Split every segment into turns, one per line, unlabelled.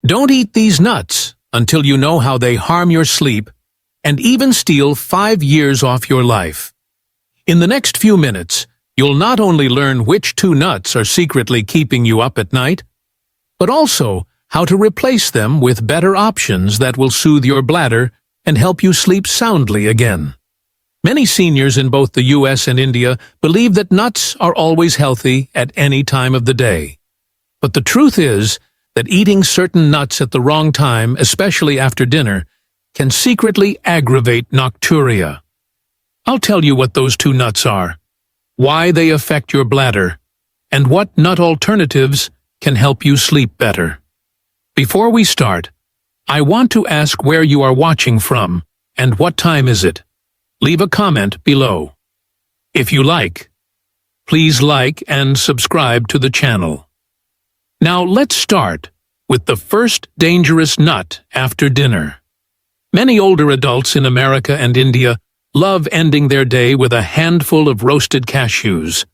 Don't eat these nuts until you know how they harm your sleep and even steal 5 years off your life. In the next few minutes, you'll not only learn which 2 nuts are secretly keeping you up at night, but also how to replace them with better options that will soothe your bladder and help you sleep soundly again. Many seniors in both the US and India believe that nuts are always healthy at any time of the day. But the truth is that eating certain nuts at the wrong time, especially after dinner, can secretly aggravate nocturia. I'll tell you what those 2 nuts are, why they affect your bladder, and what nut alternatives can help you sleep better. Before we start, I want to ask where you are watching from and what time is it. Leave a comment below. If you like, please like and subscribe to the channel. Now let's start with the first dangerous nut after dinner. Many older adults in America and India love ending their day with a handful of roasted cashews,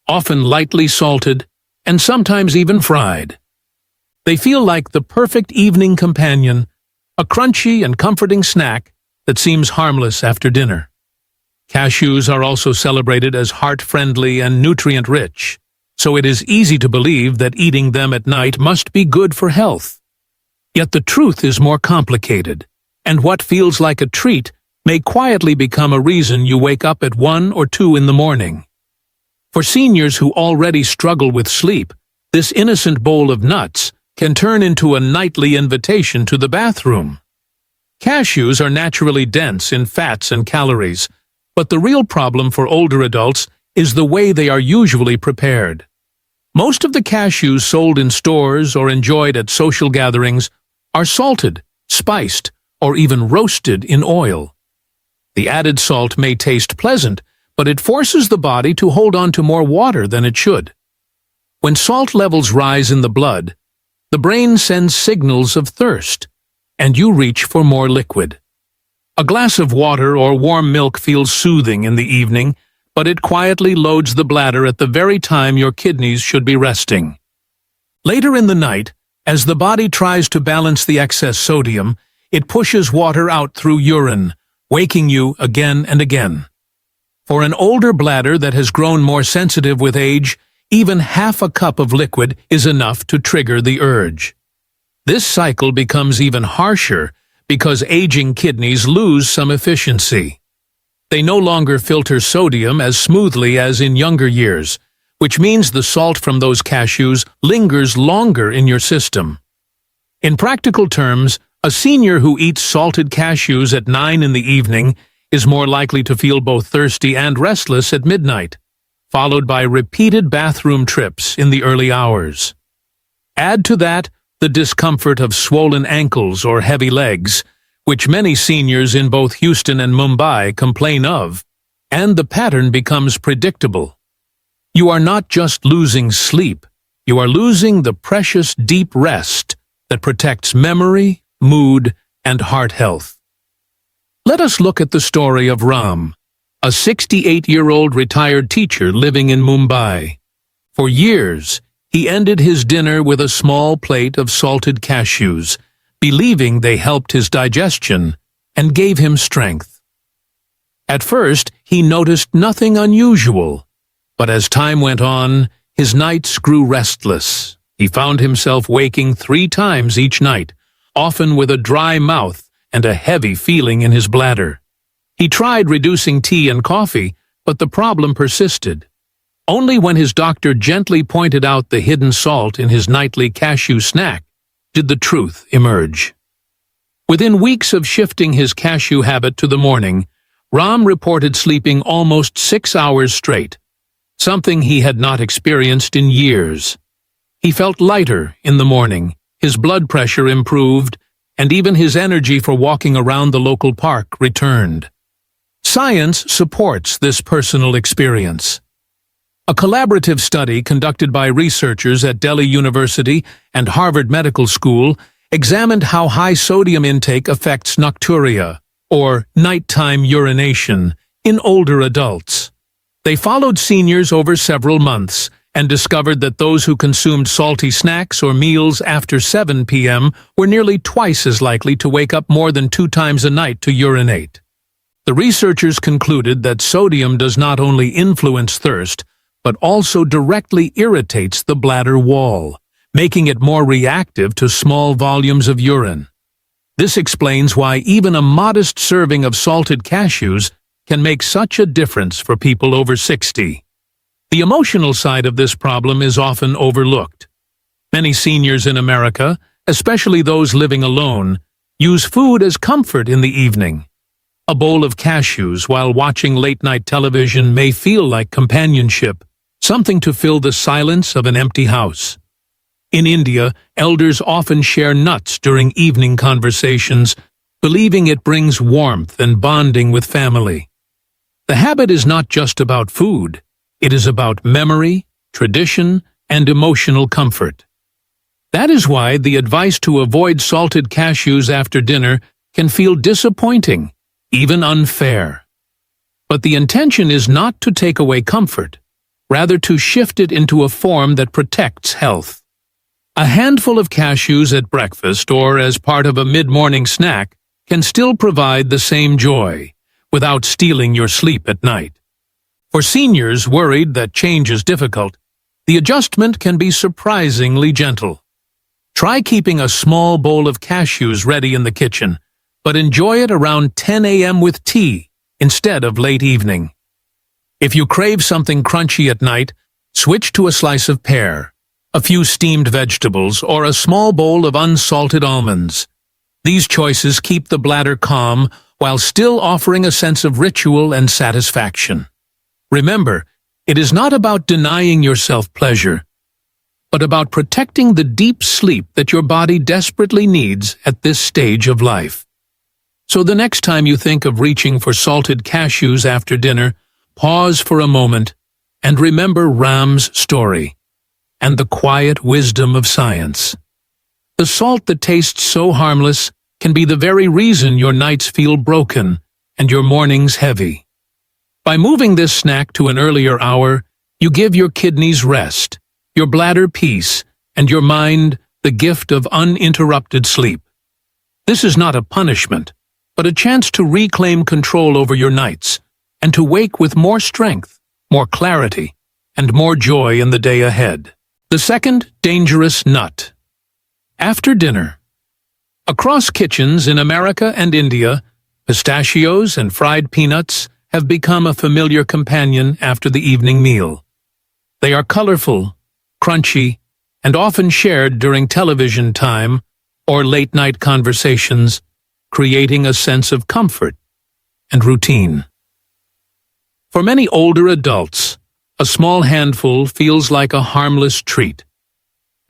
often lightly salted and sometimes even fried. They feel like the perfect evening companion, a crunchy and comforting snack that seems harmless after dinner. Cashews are also celebrated as heart-friendly and nutrient-rich, so it is easy to believe that eating them at night must be good for health. Yet the truth is more complicated, and what feels like a treat may quietly become a reason you wake up at 1 or 2 in the morning. For seniors who already struggle with sleep, this innocent bowl of nuts can turn into a nightly invitation to the bathroom. Cashews are naturally dense in fats and calories, but the real problem for older adults is the way they are usually prepared. Most of the cashews sold in stores or enjoyed at social gatherings are salted, spiced, or even roasted in oil. The added salt may taste pleasant, but it forces the body to hold on to more water than it should. When salt levels rise in the blood, the brain sends signals of thirst, and you reach for more liquid. A glass of water or warm milk feels soothing in the evening, but it quietly loads the bladder at the very time your kidneys should be resting. Later in the night, as the body tries to balance the excess sodium, it pushes water out through urine, waking you again and again. For an older bladder that has grown more sensitive with age, even half a cup of liquid is enough to trigger the urge. This cycle becomes even harsher because aging kidneys lose some efficiency. They no longer filter sodium as smoothly as in younger years, which means the salt from those cashews lingers longer in your system. In practical terms, a senior who eats salted cashews at 9 in the evening is more likely to feel both thirsty and restless at midnight, followed by repeated bathroom trips in the early hours. Add to that the discomfort of swollen ankles or heavy legs, which many seniors in both Houston and Mumbai complain of, and the pattern becomes predictable. You are not just losing sleep, you are losing the precious deep rest that protects memory, mood, and heart health. Let us look at the story of Ram, a 68-year-old retired teacher living in Mumbai. For years, he ended his dinner with a small plate of salted cashews, believing they helped his digestion and gave him strength. At first, he noticed nothing unusual, but as time went on, his nights grew restless. He found himself waking 3 times each night, often with a dry mouth and a heavy feeling in his bladder. He tried reducing tea and coffee, but the problem persisted. Only when his doctor gently pointed out the hidden salt in his nightly cashew snack did the truth emerge. Within weeks of shifting his cashew habit to the morning, Ram reported sleeping almost 6 hours straight, something he had not experienced in years. He felt lighter in the morning, his blood pressure improved, and even his energy for walking around the local park returned. Science supports this personal experience. A collaborative study conducted by researchers at Delhi University and Harvard Medical School examined how high sodium intake affects nocturia, or nighttime urination, in older adults. They followed seniors over several months and discovered that those who consumed salty snacks or meals after 7 p.m. were nearly twice as likely to wake up more than 2 times a night to urinate. The researchers concluded that sodium does not only influence thirst, but also directly irritates the bladder wall, making it more reactive to small volumes of urine. This explains why even a modest serving of salted cashews can make such a difference for people over 60. The emotional side of this problem is often overlooked. Many seniors in America, especially those living alone, use food as comfort in the evening. A bowl of cashews while watching late-night television may feel like companionship, something to fill the silence of an empty house. In India, elders often share nuts during evening conversations, believing it brings warmth and bonding with family. The habit is not just about food. It is about memory, tradition, and emotional comfort. That is why the advice to avoid salted cashews after dinner can feel disappointing, even unfair. But the intention is not to take away comfort, rather to shift it into a form that protects health. A handful of cashews at breakfast or as part of a mid-morning snack can still provide the same joy, without stealing your sleep at night. For seniors worried that change is difficult, the adjustment can be surprisingly gentle. Try keeping a small bowl of cashews ready in the kitchen, but enjoy it around 10 a.m. with tea instead of late evening. If you crave something crunchy at night, switch to a slice of pear, a few steamed vegetables, or a small bowl of unsalted almonds. These choices keep the bladder calm while still offering a sense of ritual and satisfaction. Remember, it is not about denying yourself pleasure, but about protecting the deep sleep that your body desperately needs at this stage of life. So the next time you think of reaching for salted cashews after dinner, pause for a moment and remember Ram's story and the quiet wisdom of science. The salt that tastes so harmless can be the very reason your nights feel broken and your mornings heavy. By moving this snack to an earlier hour, you give your kidneys rest, your bladder peace, and your mind the gift of uninterrupted sleep. This is not a punishment, but a chance to reclaim control over your nights and to wake with more strength, more clarity, and more joy in the day ahead. The second dangerous nut. After dinner. Across kitchens in America and India, pistachios and fried peanuts have become a familiar companion after the evening meal. They are colorful, crunchy, and often shared during television time or late-night conversations, creating a sense of comfort and routine. For many older adults, a small handful feels like a harmless treat,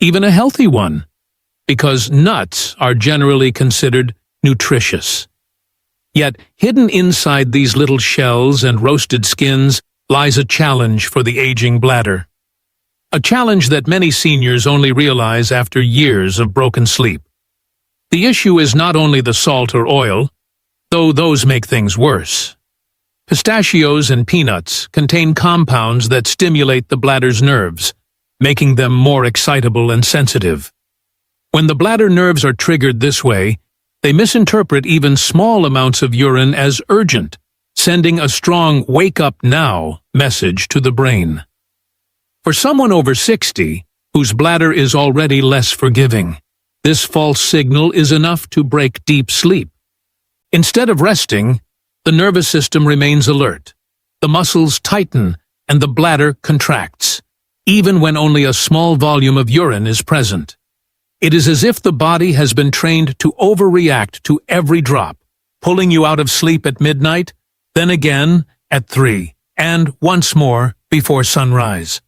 even a healthy one, because nuts are generally considered nutritious. Yet, hidden inside these little shells and roasted skins lies a challenge for the aging bladder. A challenge that many seniors only realize after years of broken sleep. The issue is not only the salt or oil, though those make things worse. Pistachios and peanuts contain compounds that stimulate the bladder's nerves, making them more excitable and sensitive. When the bladder nerves are triggered this way, they misinterpret even small amounts of urine as urgent, sending a strong "wake up now" message to the brain. For someone over 60, whose bladder is already less forgiving, this false signal is enough to break deep sleep. Instead of resting, the nervous system remains alert, the muscles tighten, and the bladder contracts, even when only a small volume of urine is present. It is as if the body has been trained to overreact to every drop, pulling you out of sleep at midnight, then again at 3, and once more before sunrise.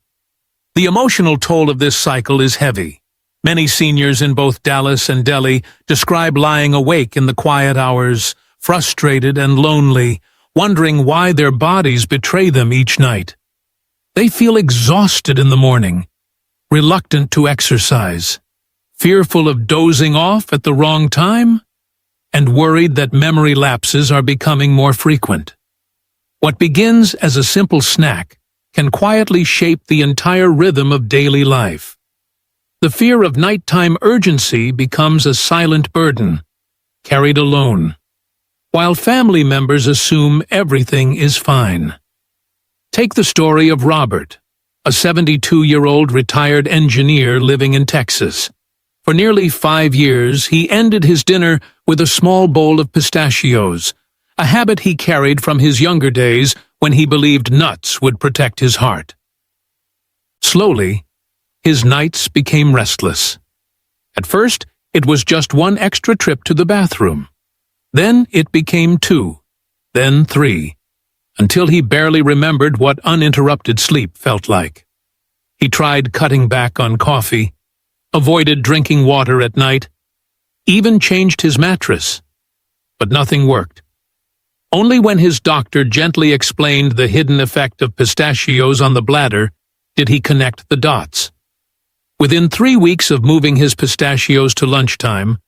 The emotional toll of this cycle is heavy. Many seniors in both Dallas and Delhi describe lying awake in the quiet hours, frustrated and lonely, wondering why their bodies betray them each night. They feel exhausted in the morning, reluctant to exercise, fearful of dozing off at the wrong time, and worried that memory lapses are becoming more frequent. What begins as a simple snack can quietly shape the entire rhythm of daily life. The fear of nighttime urgency becomes a silent burden, carried alone, while family members assume everything is fine. Take the story of Robert, a 72-year-old retired engineer living in Texas. For nearly 5 years, he ended his dinner with a small bowl of pistachios, a habit he carried from his younger days when he believed nuts would protect his heart. Slowly, his nights became restless. At first, it was just one extra trip to the bathroom. Then it became 2, then 3, until he barely remembered what uninterrupted sleep felt like. He tried cutting back on coffee, avoided drinking water at night, even changed his mattress. But nothing worked. Only when his doctor gently explained the hidden effect of pistachios on the bladder did he connect the dots. Within 3 weeks of moving his pistachios to lunchtime,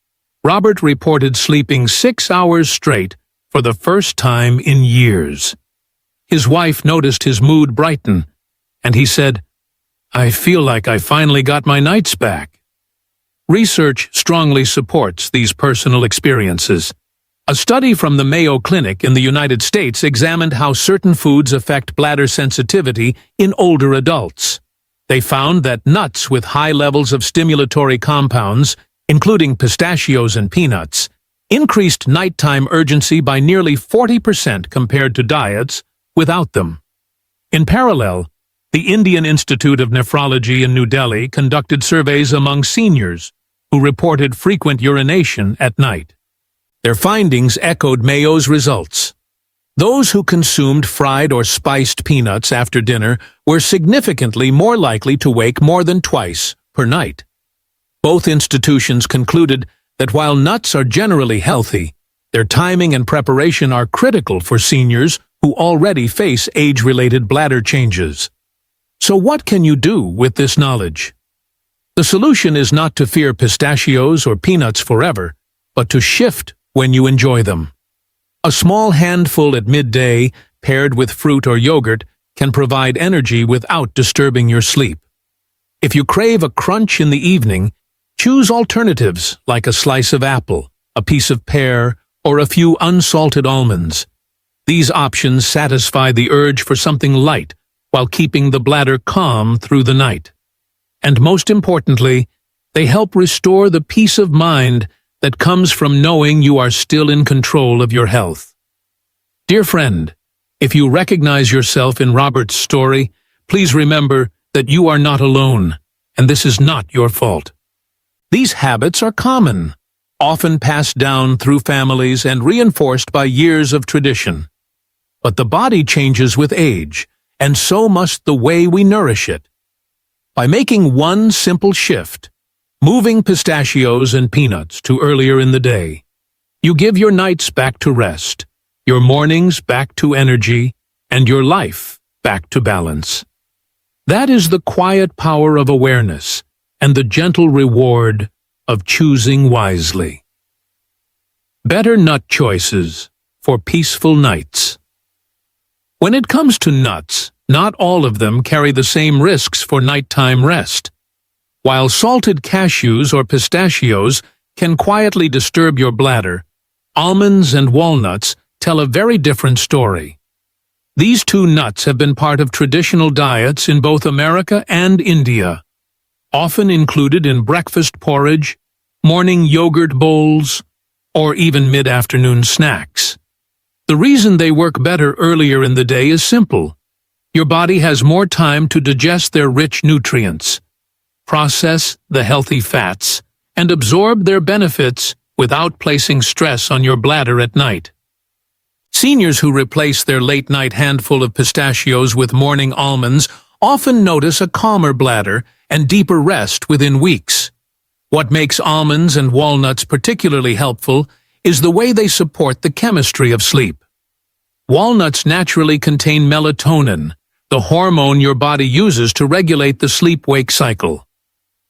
Robert reported sleeping 6 hours straight for the first time in years. His wife noticed his mood brighten, and he said, "I feel like I finally got my nights back." Research strongly supports these personal experiences. A study from the Mayo Clinic in the United States examined how certain foods affect bladder sensitivity in older adults. They found that nuts with high levels of stimulatory compounds, including pistachios and peanuts, increased nighttime urgency by nearly 40% compared to diets without them. In parallel, the Indian Institute of Nephrology in New Delhi conducted surveys among seniors who reported frequent urination at night. Their findings echoed Mayo's results. Those who consumed fried or spiced peanuts after dinner were significantly more likely to wake more than twice per night. Both institutions concluded that while nuts are generally healthy, their timing and preparation are critical for seniors who already face age-related bladder changes. So what can you do with this knowledge? The solution is not to fear pistachios or peanuts forever, but to shift when you enjoy them. A small handful at midday, paired with fruit or yogurt, can provide energy without disturbing your sleep. If you crave a crunch in the evening, choose alternatives like a slice of apple, a piece of pear, or a few unsalted almonds. These options satisfy the urge for something light while keeping the bladder calm through the night. And most importantly, they help restore the peace of mind that comes from knowing you are still in control of your health. Dear friend, if you recognize yourself in Robert's story, please remember that you are not alone, and this is not your fault. These habits are common, often passed down through families and reinforced by years of tradition. But the body changes with age, and so must the way we nourish it. By making one simple shift, moving pistachios and peanuts to earlier in the day, you give your nights back to rest, your mornings back to energy, and your life back to balance. That is the quiet power of awareness and the gentle reward of choosing wisely. Better nut choices for peaceful nights. When it comes to nuts, not all of them carry the same risks for nighttime rest. While salted cashews or pistachios can quietly disturb your bladder, almonds and walnuts tell a very different story. These two nuts have been part of traditional diets in both America and India, often included in breakfast porridge, morning yogurt bowls, or even mid-afternoon snacks. The reason they work better earlier in the day is simple. Your body has more time to digest their rich nutrients, process the healthy fats, and absorb their benefits without placing stress on your bladder at night. Seniors who replace their late-night handful of pistachios with morning almonds often notice a calmer bladder and deeper rest within weeks. What makes almonds and walnuts particularly helpful is the way they support the chemistry of sleep. Walnuts naturally contain melatonin, the hormone your body uses to regulate the sleep-wake cycle.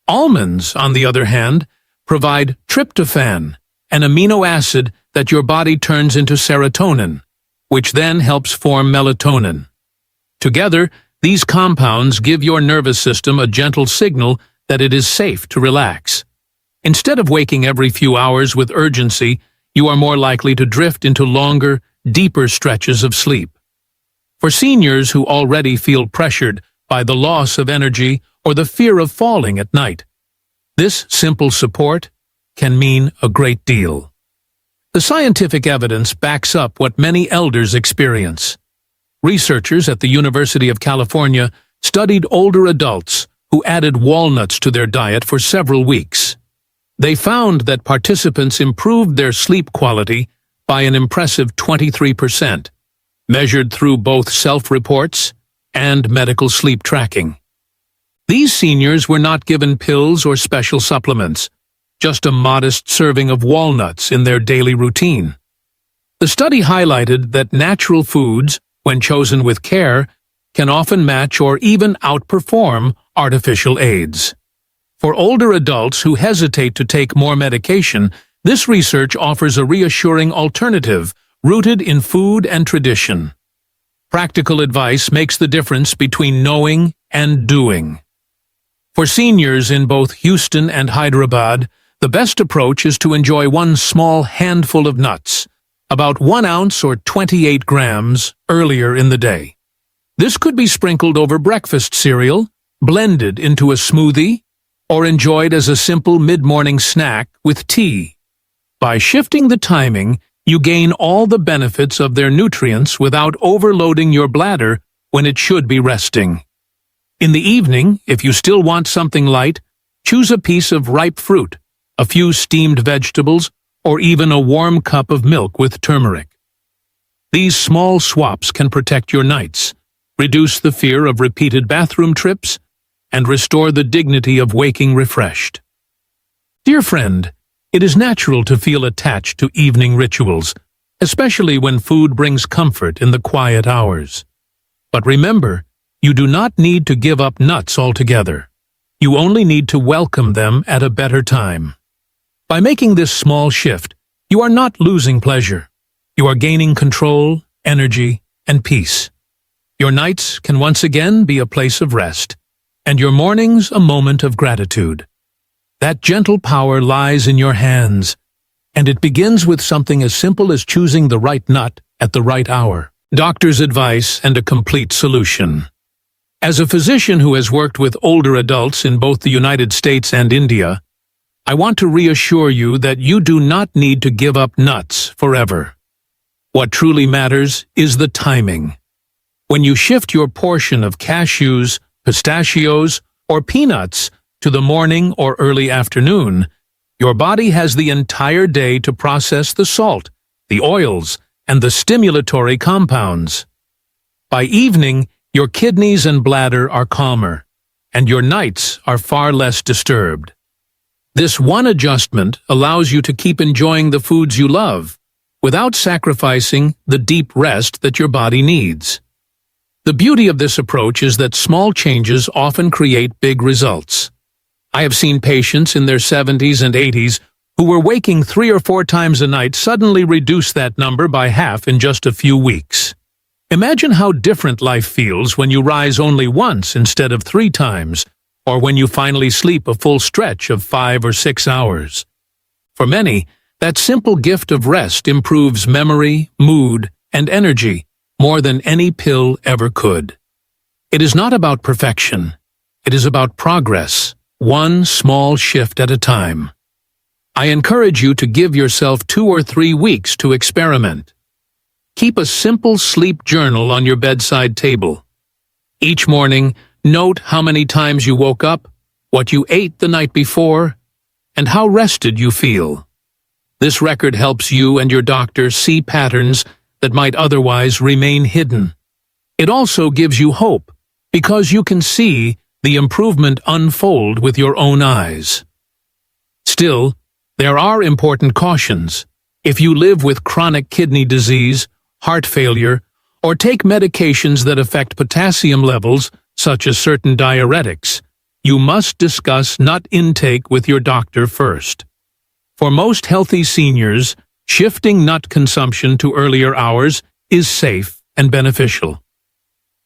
Almonds, on the other hand, provide tryptophan, an amino acid that your body turns into serotonin, which then helps form melatonin. Together, These compounds give your nervous system a gentle signal that it is safe to relax. Instead of waking every few hours with urgency, you are more likely to drift into longer, deeper stretches of sleep. For seniors who already feel pressured by the loss of energy or the fear of falling at night, this simple support can mean a great deal. The scientific evidence backs up what many elders experience. Researchers at the University of California studied older adults who added walnuts to their diet for several weeks. They found that participants improved their sleep quality by an impressive 23%, measured through both self-reports and medical sleep tracking. These seniors were not given pills or special supplements, just a modest serving of walnuts in their daily routine. The study highlighted that natural foods, when chosen with care, can often match or even outperform artificial aids. For older adults who hesitate to take more medication, this research offers a reassuring alternative rooted in food and tradition. Practical advice makes the difference between knowing and doing. For seniors in both Houston and Hyderabad, the best approach is to enjoy one small handful of nuts, about 1 ounce or 28 grams, earlier in the day. This could be sprinkled over breakfast cereal, blended into a smoothie, or enjoyed as a simple mid-morning snack with tea. By shifting the timing, you gain all the benefits of their nutrients without overloading your bladder when it should be resting. In the evening, if you still want something light, choose a piece of ripe fruit, a few steamed vegetables, or even a warm cup of milk with turmeric. These small swaps can protect your nights, reduce the fear of repeated bathroom trips, and restore the dignity of waking refreshed. Dear friend, it is natural to feel attached to evening rituals, especially when food brings comfort in the quiet hours. But remember, you do not need to give up nuts altogether. You only need to welcome them at a better time. By making this small shift, you are not losing pleasure. You are gaining control, energy, and peace. Your nights can once again be a place of rest, and your mornings a moment of gratitude. That gentle power lies in your hands, and it begins with something as simple as choosing the right nut at the right hour. Doctor's advice and a complete solution. As a physician who has worked with older adults in both the United States and India, I want to reassure you that you do not need to give up nuts forever. What truly matters is the timing. When you shift your portion of cashews, pistachios, or peanuts to the morning or early afternoon, your body has the entire day to process the salt, the oils, and the stimulatory compounds. By evening, your kidneys and bladder are calmer, and your nights are far less disturbed. This one adjustment allows you to keep enjoying the foods you love, without sacrificing the deep rest that your body needs. The beauty of this approach is that small changes often create big results. I have seen patients in their 70s and 80s who were waking 3 or 4 times a night suddenly reduce that number by half in just a few weeks. Imagine how different life feels when you rise only once instead of 3 times, or when you finally sleep a full stretch of 5 or 6 hours. For many, that simple gift of rest improves memory, mood, and energy more than any pill ever could. It is not about perfection. It is about progress, one small shift at a time. I encourage you to give yourself 2 or 3 weeks to experiment. Keep a simple sleep journal on your bedside table. Each morning, note how many times you woke up, what you ate the night before, and how rested you feel. This record helps you and your doctor see patterns that might otherwise remain hidden. It also gives you hope, because you can see the improvement unfold with your own eyes. Still, there are important cautions. If you live with chronic kidney disease, heart failure, or take medications that affect potassium levels, such as certain diuretics, you must discuss nut intake with your doctor first. For most healthy seniors, shifting nut consumption to earlier hours is safe and beneficial.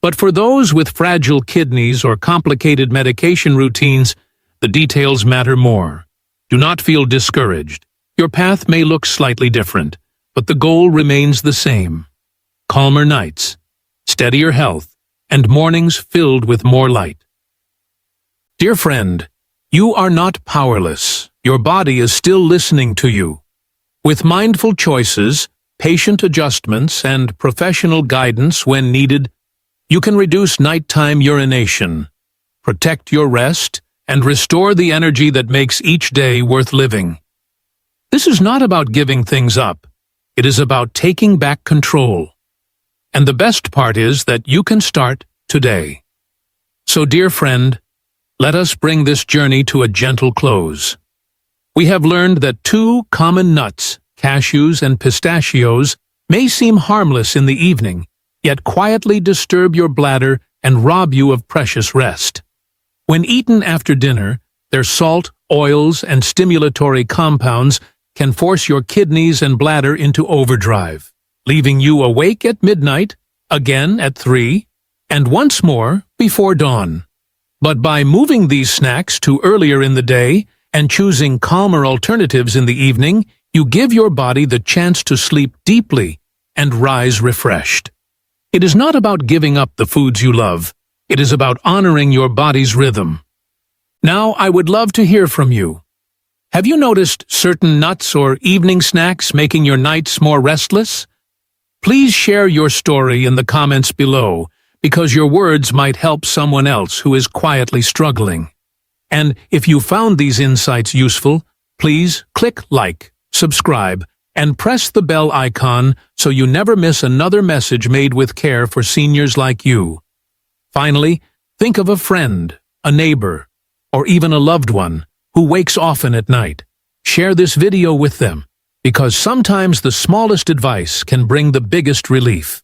But for those with fragile kidneys or complicated medication routines, the details matter more. Do not feel discouraged. Your path may look slightly different, but the goal remains the same. Calmer nights, steadier health, and mornings filled with more light. Dear friend, you are not powerless. Your body is still listening to you. With mindful choices, patient adjustments, and professional guidance when needed, you can reduce nighttime urination, protect your rest, and restore the energy that makes each day worth living. This is not about giving things up. It is about taking back control. And the best part is that you can start today. So, dear friend, let us bring this journey to a gentle close. We have learned that two common nuts, cashews and pistachios, may seem harmless in the evening, yet quietly disturb your bladder and rob you of precious rest. When eaten after dinner, their salt, oils, and stimulatory compounds can force your kidneys and bladder into overdrive, leaving you awake at midnight, again at 3, and once more before dawn. But by moving these snacks to earlier in the day and choosing calmer alternatives in the evening, you give your body the chance to sleep deeply and rise refreshed. It is not about giving up the foods you love. It is about honoring your body's rhythm. Now, I would love to hear from you. Have you noticed certain nuts or evening snacks making your nights more restless? Please share your story in the comments below, because your words might help someone else who is quietly struggling. And if you found these insights useful, please click like, subscribe, and press the bell icon so you never miss another message made with care for seniors like you. Finally, think of a friend, a neighbor, or even a loved one who wakes often at night. Share this video with them, because sometimes the smallest advice can bring the biggest relief.